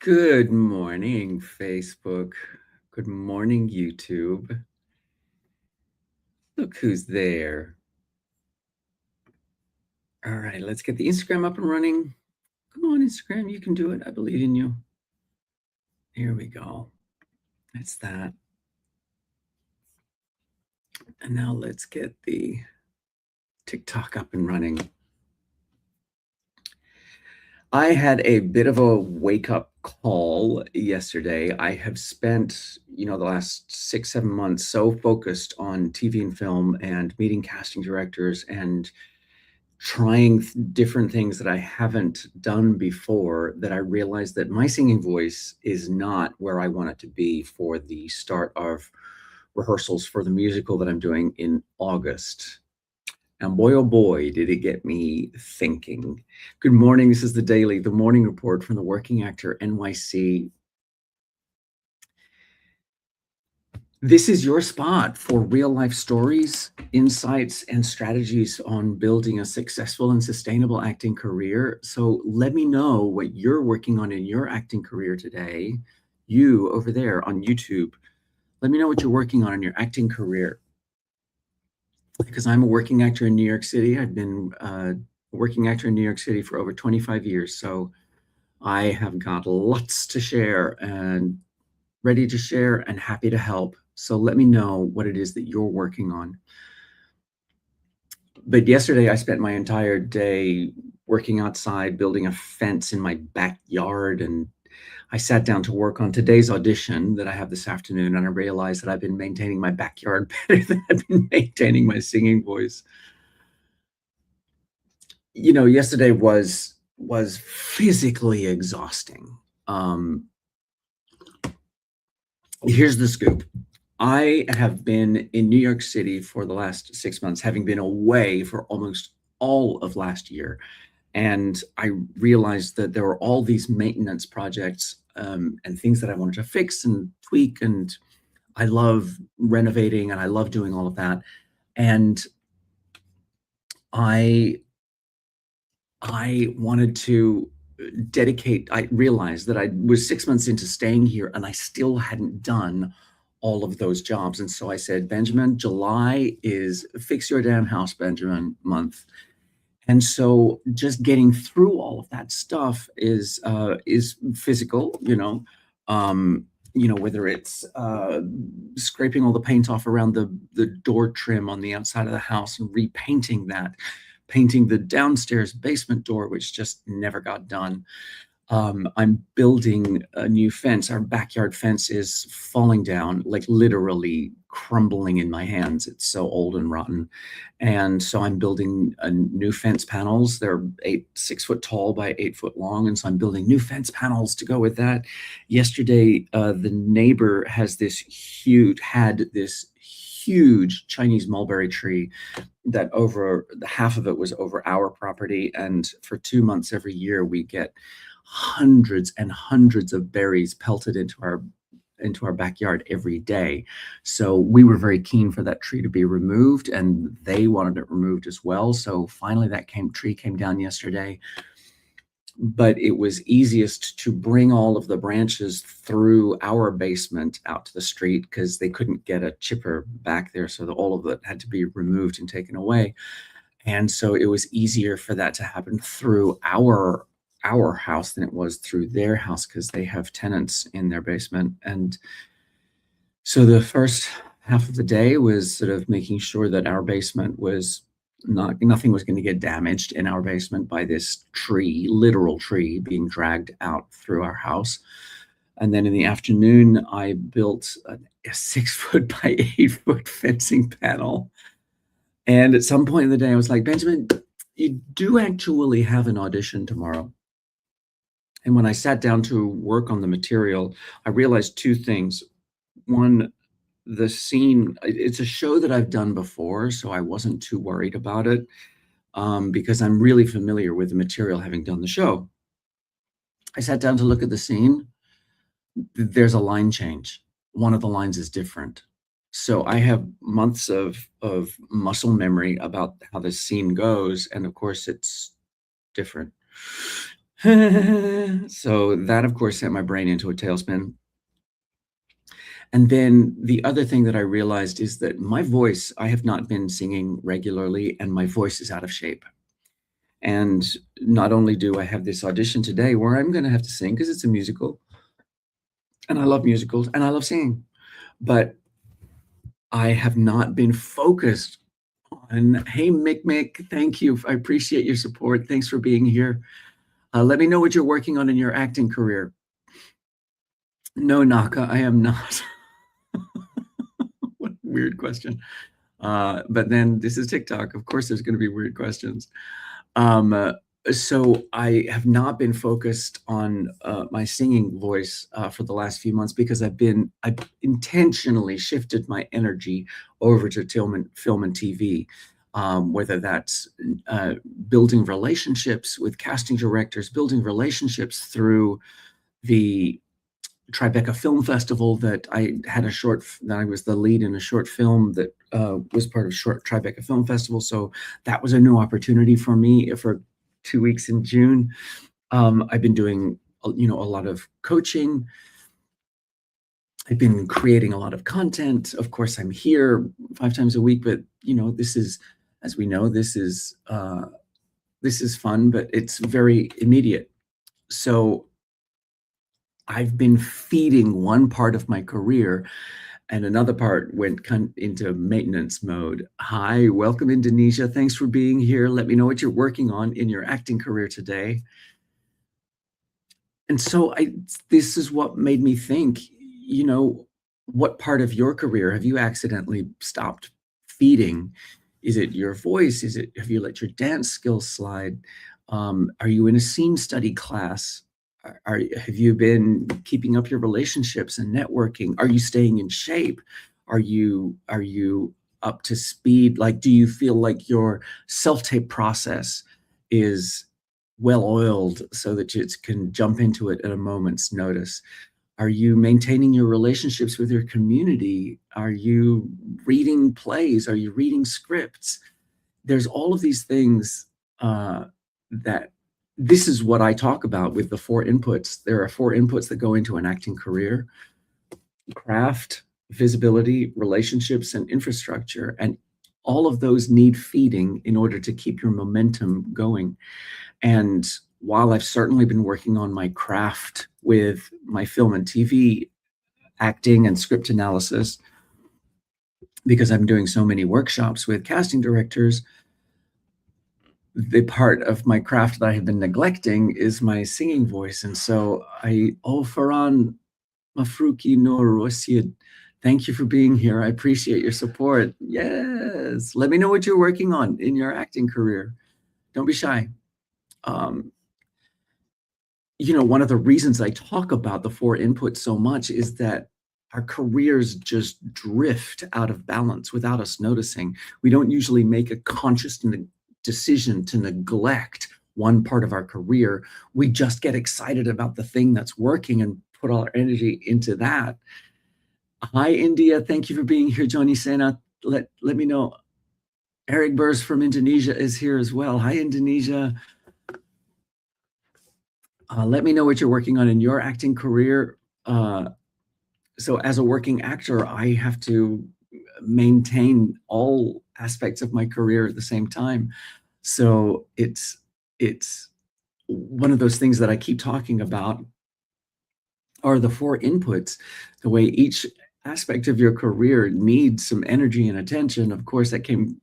Good morning, Facebook. Good morning, YouTube. Look who's there. All right, let's get the Instagram up and running. Come on, Instagram, you can do it. I believe in you. Here we go. That's that. And now let's get the TikTok up and running. I had a bit of a wake-up call yesterday. I have spent, the last 6, 7 months so focused on TV and film and meeting casting directors and trying different things that I haven't done before that I realized that my singing voice is not where I want it to be for the start of rehearsals for the musical that I'm doing in August. And boy, oh boy, did it get me thinking. Good morning. This is the morning report from the Working Actor NYC. This is your spot for real life stories, insights, and strategies on building a successful and sustainable acting career. So let me know what you're working on in your acting career today. You over there on YouTube, let me know what you're working on in your acting career. Because I'm a working actor in New York City. I've been a working actor in New York City for over 25 years. So I have got lots to share and ready to share and happy to help. So let me know what it is that you're working on. But yesterday I spent my entire day working outside, building a fence in my backyard, and I sat down to work on today's audition that I have this afternoon, and I realized that I've been maintaining my backyard better than I've been maintaining my singing voice. Yesterday was physically exhausting. Here's the scoop. I have been in New York City for the last 6 months, having been away for almost all of last year. And I realized that there were all these maintenance projects and things that I wanted to fix and tweak. And I love renovating and I love doing all of that. And I wanted to I realized that I was 6 months into staying here and I still hadn't done all of those jobs. And so I said, Benjamin, July is fix your damn house, Benjamin month. And so just getting through all of that stuff is physical, whether it's scraping all the paint off around the door trim on the outside of the house and repainting that, painting the downstairs basement door, which just never got done. I'm building a new fence. Our backyard fence is falling down, like literally crumbling in my hands. It's so old and rotten. And so I'm building a new fence panels. They're 6 foot tall by 8 foot long. And so I'm building new fence panels to go with that. Yesterday, the neighbor had this huge Chinese mulberry tree that over half of it was over our property. And for 2 months every year, we get hundreds and hundreds of berries pelted into our backyard every day. So we were very keen for that tree to be removed, and they wanted it removed as well. So finally that tree came down yesterday. But it was easiest to bring all of the branches through our basement out to the street because they couldn't get a chipper back there. So all of it had to be removed and taken away. And so it was easier for that to happen through our house than it was through their house because they have tenants in their basement. And so the first half of the day was sort of making sure that our basement was nothing was going to get damaged in our basement by this literal tree being dragged out through our house. And then in the afternoon, I built a 6 foot by 8 foot fencing panel. And at some point in the day, I was like, Benjamin, you do actually have an audition tomorrow. And when I sat down to work on the material, I realized 2 things. One, the scene, it's a show that I've done before, so I wasn't too worried about it because I'm really familiar with the material having done the show. I sat down to look at the scene. There's a line change. One of the lines is different. So I have months of muscle memory about how the scene goes. And of course, it's different. So that, of course, sent my brain into a tailspin. And then the other thing that I realized is that my voice, I have not been singing regularly, and my voice is out of shape. And not only do I have this audition today where I'm going to have to sing because it's a musical, and I love musicals and I love singing, but I have not been focused on, hey, Mick, Mick, thank you. I appreciate your support. Thanks for being here. Let me know what you're working on in your acting career. No, Naka, I am not. What a weird question. But then this is TikTok. Of course, there's going to be weird questions. Um, uh, so I have not been focused on my singing voice for the last few months because I've intentionally shifted my energy over to film and TV. Whether that's uh, building relationships with casting directors, building relationships through the Tribeca Film Festival that I was the lead in a short film that was part of short Tribeca Film Festival. So that was a new opportunity for me for 2 weeks in June. I've been doing, a lot of coaching. I've been creating a lot of content. Of course, I'm here 5 times a week, but this is, as we know, this is fun, but it's very immediate. So I've been feeding one part of my career and another part went into maintenance mode. Hi, welcome Indonesia. Thanks for being here. Let me know what you're working on in your acting career today. And so this is what made me think, what part of your career have you accidentally stopped feeding? Is it your voice? Have you let your dance skills slide? Are you in a scene study class? Have you been keeping up your relationships and networking? Are you staying in shape? Are you up to speed? Like, do you feel like your self-tape process is well oiled so that you can jump into it at a moment's notice? Are you maintaining your relationships with your community? Are you reading plays? Are you reading scripts? There's all of these things that this is what I talk about with the 4 inputs. There are 4 inputs that go into an acting career: craft, visibility, relationships, and infrastructure. And all of those need feeding in order to keep your momentum going. And while I've certainly been working on my craft with my film and TV acting and script analysis, because I'm doing so many workshops with casting directors, the part of my craft that I have been neglecting is my singing voice. And so Faran Mafruki Noor Rosid, thank you for being here. I appreciate your support. Yes. Let me know what you're working on in your acting career. Don't be shy. Um, one of the reasons I talk about the 4 inputs so much is that our careers just drift out of balance without us noticing. We don't usually make a conscious decision to neglect one part of our career. We just get excited about the thing that's working and put all our energy into that. Hi, India. Thank you for being here, Johnny Sena. Let me know. Eric Burrs from Indonesia is here as well. Hi, Indonesia. Let me know what you're working on in your acting career. So as a working actor, I have to maintain all aspects of my career at the same time. So it's one of those things that I keep talking about are the 4 inputs, the way each aspect of your career needs some energy and attention. Of course, that came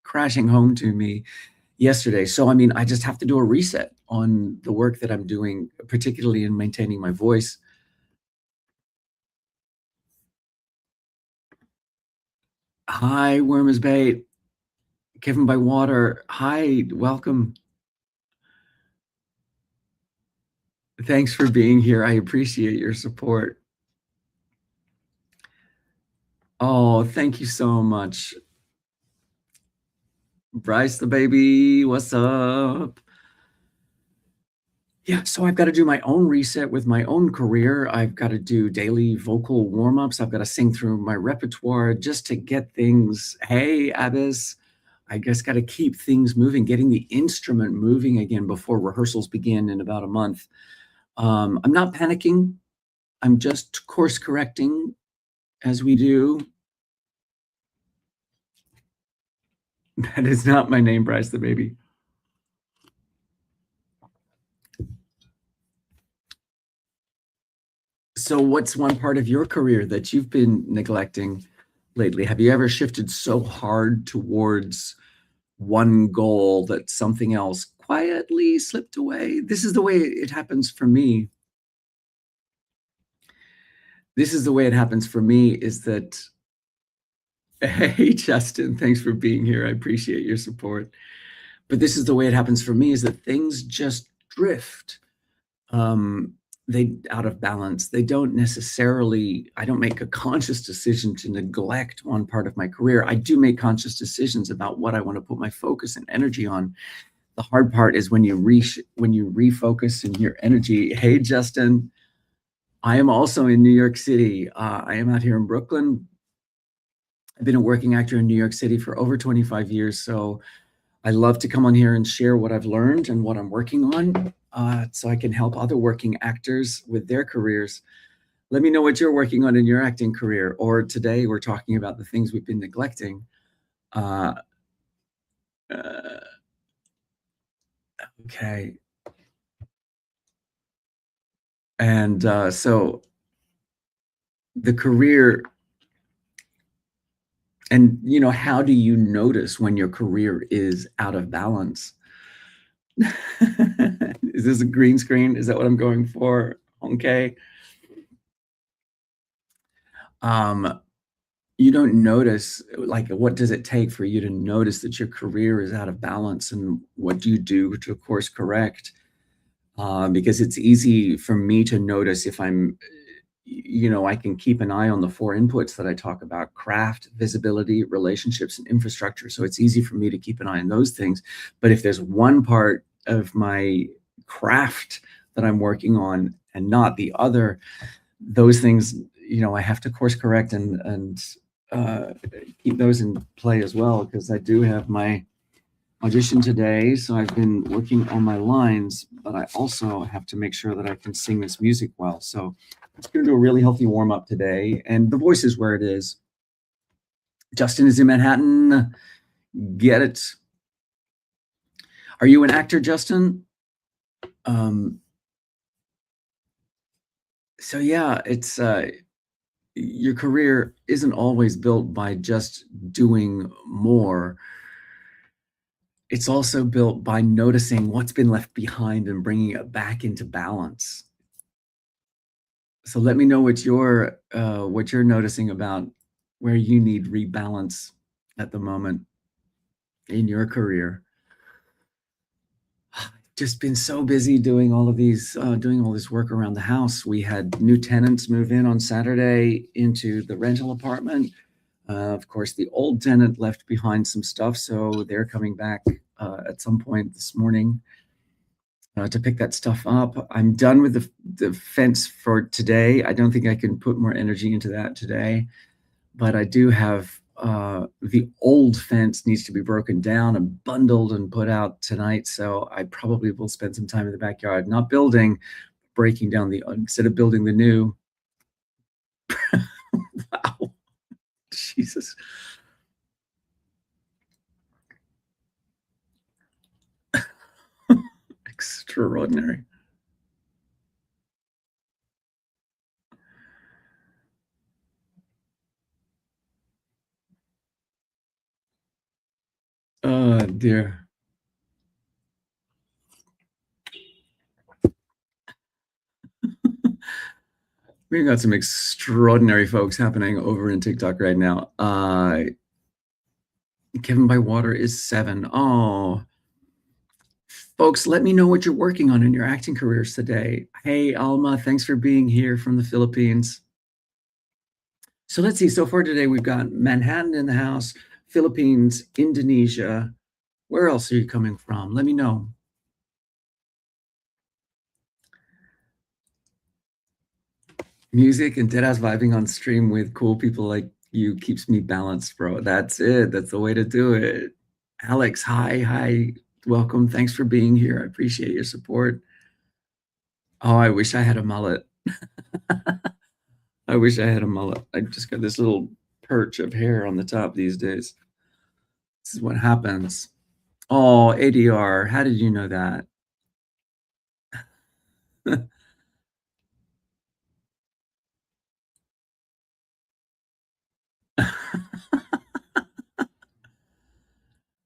crashing home to me yesterday. So, I mean, I just have to do a reset on the work that I'm doing, particularly in maintaining my voice. Hi, Worm is Bait. Kevin by Water. Hi, welcome. Thanks for being here. I appreciate your support. Oh, thank you so much. Bryce the baby, what's up? Yeah, so I've got to do my own reset with my own career. I've got to do daily vocal warm-ups. I've got to sing through my repertoire just to get things. Hey, Abbas, I just got to keep things moving, getting the instrument moving again before rehearsals begin in about a month. I'm not panicking. I'm just course correcting as we do. That is not my name, Bryce the baby. So, what's one part of your career that you've been neglecting lately? Have you ever shifted so hard towards one goal that something else quietly slipped away? This is the way it happens for me. This is the way it happens for me is that, hey, Justin, thanks for being here. I appreciate your support. But this is the way it happens for me is that things just drift. They out of balance. They don't necessarily, I don't make a conscious decision to neglect one part of my career. I do make conscious decisions about what I want to put my focus and energy on. The hard part is when you refocus and your energy. Hey, Justin, I am also in New York City. I am out here in Brooklyn. I've been a working actor in New York City for over 25 years. So I love to come on here and share what I've learned and what I'm working on so I can help other working actors with their careers. Let me know what you're working on in your acting career. Or today we're talking about the things we've been neglecting. Uh, uh, okay. And so the career, and how do you notice when your career is out of balance? Is this a green screen? Is that what I'm going for? Okay. Um, you don't notice, like, what does it take for you to notice that your career is out of balance, and what do you do to course correct? Because it's easy for me to notice if I can keep an eye on the four inputs that I talk about: craft, visibility, relationships, and infrastructure. So it's easy for me to keep an eye on those things. But if there's one part of my craft that I'm working on and not the other, those things, I have to course correct and uh, keep those in play as well, because I do have my audition today. So I've been working on my lines, but I also have to make sure that I can sing this music well. So it's going to do a really healthy warm up today, and the voice is where it is. Justin is in Manhattan. Get it? Are you an actor, Justin? Um, so yeah, it's your career isn't always built by just doing more. It's also built by noticing what's been left behind and bringing it back into balance. So let me know what you're noticing about where you need rebalance at the moment in your career. Just been so busy doing all this work around the house. We had new tenants move in on Saturday into the rental apartment. Of course, the old tenant left behind some stuff, so they're coming back at some point this morning to pick that stuff up. I'm done with the fence for today. I don't think I can put more energy into that today, but I do have the old fence needs to be broken down and bundled and put out tonight. So I probably will spend some time in the backyard, not building, breaking down instead of building the new. Wow, Jesus. Extraordinary. Oh dear. We've got some extraordinary folks happening over in TikTok right now. Kevin by Water is 7. Oh, folks, let me know what you're working on in your acting careers today. Hey, Alma, thanks for being here from the Philippines. So let's see. So far today, we've got Manhattan in the house, Philippines, Indonesia. Where else are you coming from? Let me know. Music and deadass vibing on stream with cool people like you keeps me balanced, bro. That's it. That's the way to do it. Alex, hi. Welcome. Thanks for being here. I appreciate your support. Oh, I wish I had a mullet. I wish I had a mullet. I just got this little perch of hair on the top these days. This is what happens. Oh, ADR, how did you know that?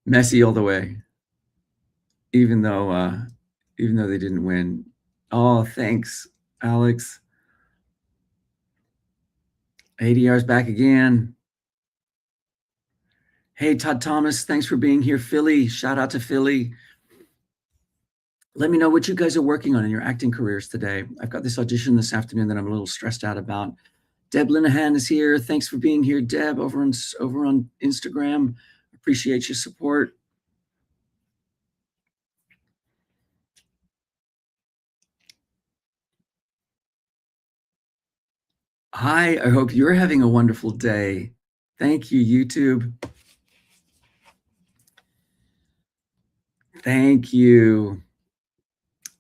Messy all the way, even though even though they didn't win. Oh, thanks, Alex. ADR's back again. Hey, Todd Thomas, thanks for being here. Philly, shout out to Philly. Let me know what you guys are working on in your acting careers today. I've got this audition this afternoon that I'm a little stressed out about. Deb Linehan is here. Thanks for being here, Deb, over on Instagram. Appreciate your support. Hi, I hope you're having a wonderful day. Thank you, YouTube. Thank you.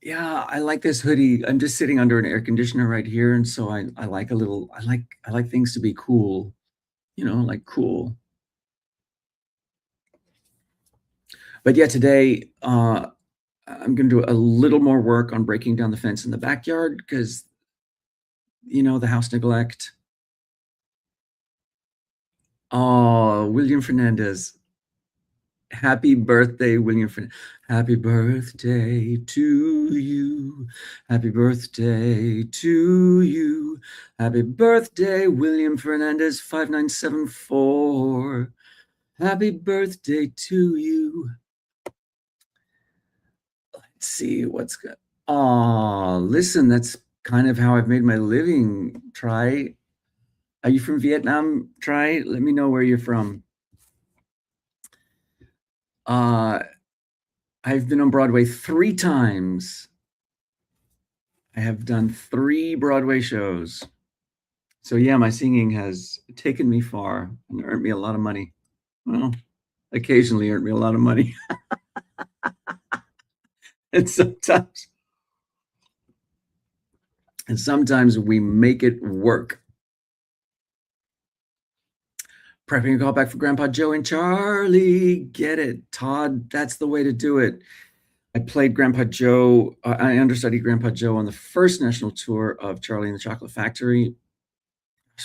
Yeah, I like this hoodie. I'm just sitting under an air conditioner right here, and so I like a little. I like things to be cool. Like cool. But yeah, today I'm going to do a little more work on breaking down the fence in the backyard because the house neglect. Oh, William Fernandez. Happy birthday, William Fernandez. Happy birthday to you. Happy birthday to you. Happy birthday, William Fernandez 5974. Happy birthday to you. Let's see what's good. Oh, listen, that's kind of how I've made my living. Try. Are you from Vietnam? Try. Let me know where you're from. Uh, I've been on Broadway 3 times. I have done 3 Broadway shows. So yeah, my singing has taken me far and earned me a lot of money. Well, occasionally earned me a lot of money. and sometimes and sometimes we make it work. Prepping a call back for Grandpa Joe and Charlie. Get it, Todd. That's the way to do it. I played Grandpa Joe. I understudied Grandpa Joe on the first national tour of Charlie and the Chocolate Factory.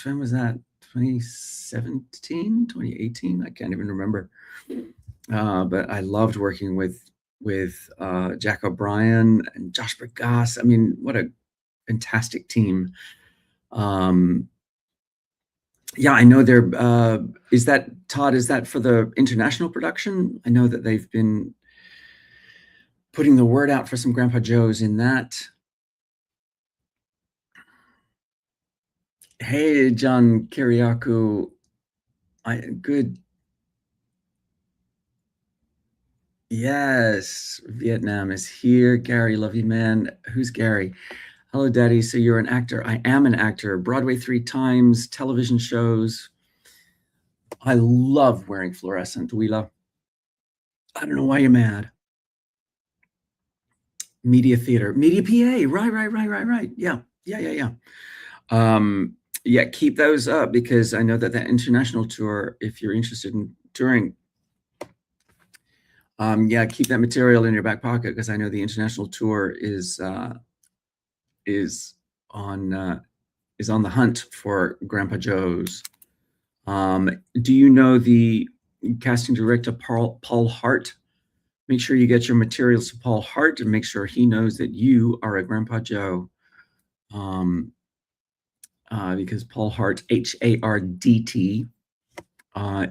When was that? 2017, 2018? I can't even remember. But I loved working with Jack O'Brien and Josh Bergasse. I mean, what a fantastic team. Yeah, I know they're. Is that Todd? Is that for the international production? I know that they've been putting the word out for some Grandpa Joes in that. Hey, John Kiriakou. Good. Yes, Vietnam is here. Gary, love you, man. Who's Gary? Hello, Daddy. So you're an actor. I am an actor. Broadway 3 times, television shows. I love wearing fluorescent. Wheela. I don't know why you're mad. Media theater, media PA. Right. Yeah. Yeah, keep those up because I know that international tour, if you're interested in touring, yeah, keep that material in your back pocket because I know the international tour is on the hunt for Grandpa Joe's. Do you know the casting director Paul Hart? Make sure you get your materials to Paul Hart and make sure he knows that you are a Grandpa Joe. Because Paul Hart, HARDT,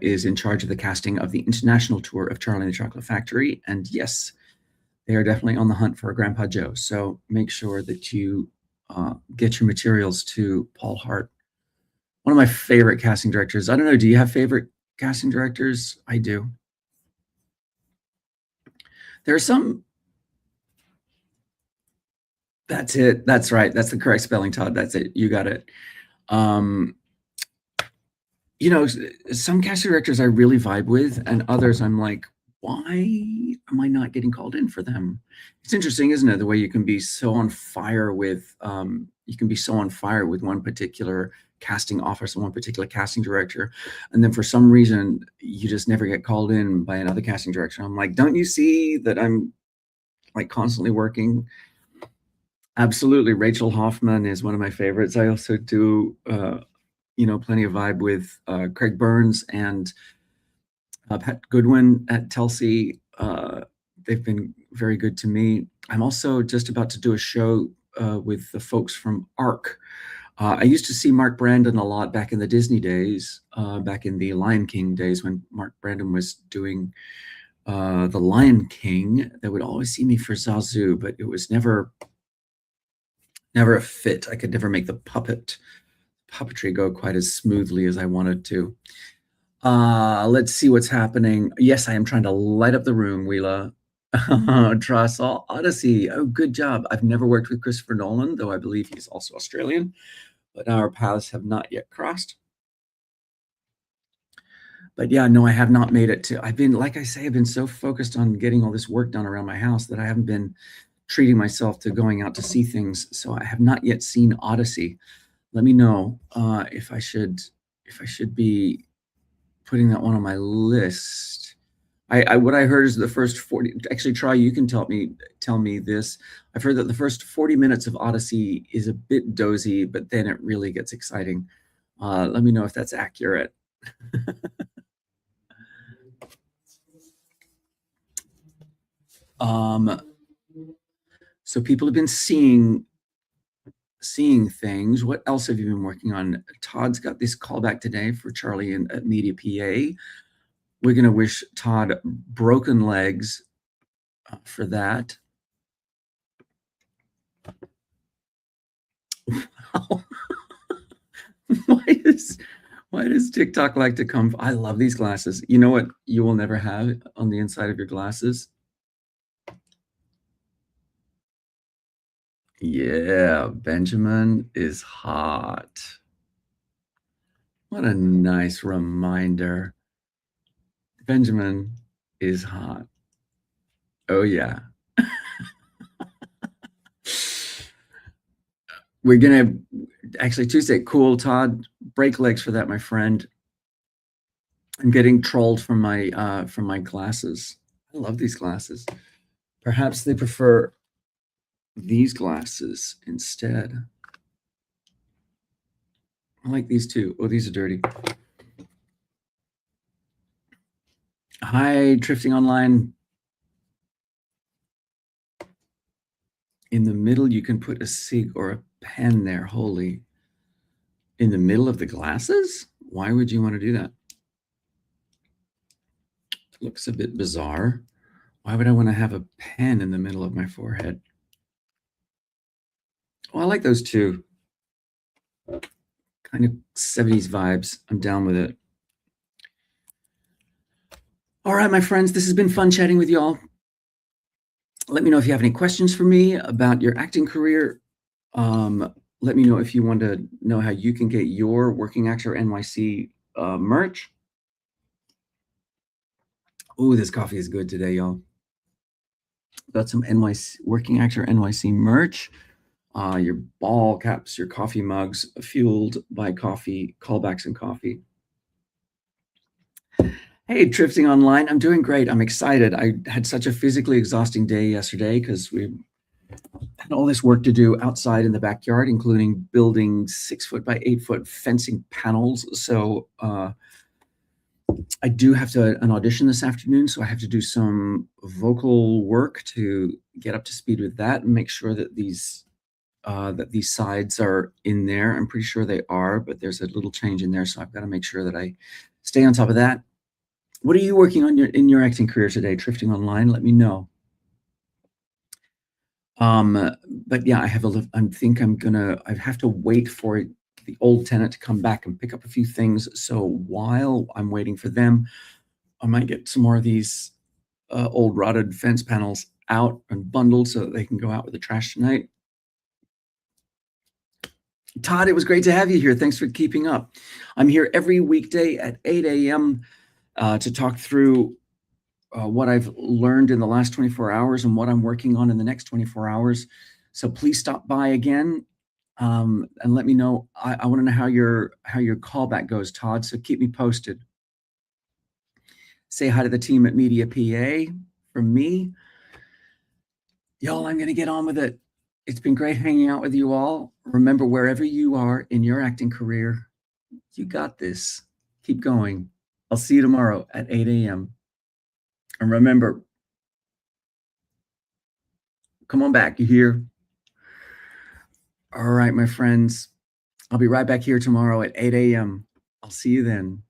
is in charge of the casting of the international tour of Charlie and the Chocolate Factory. And yes, they are definitely on the hunt for a Grandpa Joe. So make sure that you get your materials to Paul Hart. One of my favorite casting directors. I don't know, do you have favorite casting directors? I do. There are some. That's it. That's right. That's the correct spelling, Todd. That's it. You got it. Some casting directors I really vibe with, and others I'm like, why am I not getting called in for them? It's interesting, isn't it? The way you can be so on fire with one particular casting office and one particular casting director, and then for some reason you just never get called in by another casting director. I'm like, don't you see that I'm like constantly working? Absolutely. Rachel Hoffman is one of my favorites. I also do, plenty of vibe with Craig Burns and Pat Goodwin at Telsey. They've been very good to me. I'm also just about to do a show with the folks from ARC. I used to see Mark Brandon a lot back in the Disney days, back in the Lion King days when Mark Brandon was doing the Lion King. They would always see me for Zazu, but it was never a fit. I could never make the puppetry go quite as smoothly as I wanted to. Let's see what's happening. Yes, I am trying to light up the room, Wheela. Saw Odyssey. Oh, good job. I've never worked with Christopher Nolan, though I believe he's also Australian, but our paths have not yet crossed. But yeah, no, I have not made it to, I've been, like I say, I've been so focused on getting all this work done around my house that I haven't been treating myself to going out to see things. So I have not yet seen Odyssey. Let me know if I should be putting that one on my list. What I heard is the first 40. Actually, Troy, you can tell me this. I've heard that the first 40 minutes of Odyssey is a bit dozy, but then it really gets exciting. Let me know if that's accurate. So people have been seeing things. What else have you been working on? Todd's got this callback today for Charlie and at Media PA. We're going to wish Todd broken legs for that. Why does TikTok like to come? I love these glasses. You know what you will never have on the inside of your glasses? Yeah, Benjamin is hot. What a nice reminder. Benjamin is hot. Oh, yeah. We're going to actually Tuesday. Cool, Todd. Break legs for that, my friend. I'm getting trolled from my glasses. I love these glasses. Perhaps they prefer these glasses instead. I like these too. Oh, these are dirty. Hi, Drifting Online. In the middle, you can put a cig or a pen there. Holy. In the middle of the glasses? Why would you want to do that? Looks a bit bizarre. Why would I want to have a pen in the middle of my forehead? Oh, I like those too. Kind of 70s vibes. I'm down with it. All right, my friends, this has been fun chatting with y'all. Let me know if you have any questions for me about your acting career. Let me know if you want to know how you can get your Working Actor NYC merch. Oh, this coffee is good today, y'all. Got some NYC Working Actor NYC merch. Your ball caps, your coffee mugs, fueled by coffee, callbacks and coffee. Hey, Drifting Online. I'm doing great. I'm excited. I had such a physically exhausting day yesterday because we had all this work to do outside in the backyard, including building 6-foot by 8-foot fencing panels. So I do have an audition this afternoon, so I have to do some vocal work to get up to speed with that and make sure that these sides are in there. I'm pretty sure they are, but there's a little change in there, so I've got to make sure that I stay on top of that. What are you working on in your acting career today? Drifting Online, let me know. But yeah, I have I have to wait for the old tenant to come back and pick up a few things. So while I'm waiting for them, I might get some more of these old rotted fence panels out and bundled so that they can go out with the trash tonight. Todd, it was great to have you here. Thanks for keeping up. I'm here every weekday at 8 a.m. To talk through what I've learned in the last 24 hours and what I'm working on in the next 24 hours. So please stop by again, and let me know. I want to know how your callback goes, Todd. So keep me posted. Say hi to the team at Media PA from me. Y'all, I'm going to get on with it. It's been great hanging out with you all. Remember, wherever you are in your acting career, you got this. Keep going. I'll see you tomorrow at 8 a.m. And remember, come on back. You hear? All right, my friends. I'll be right back here tomorrow at 8 a.m. I'll see you then.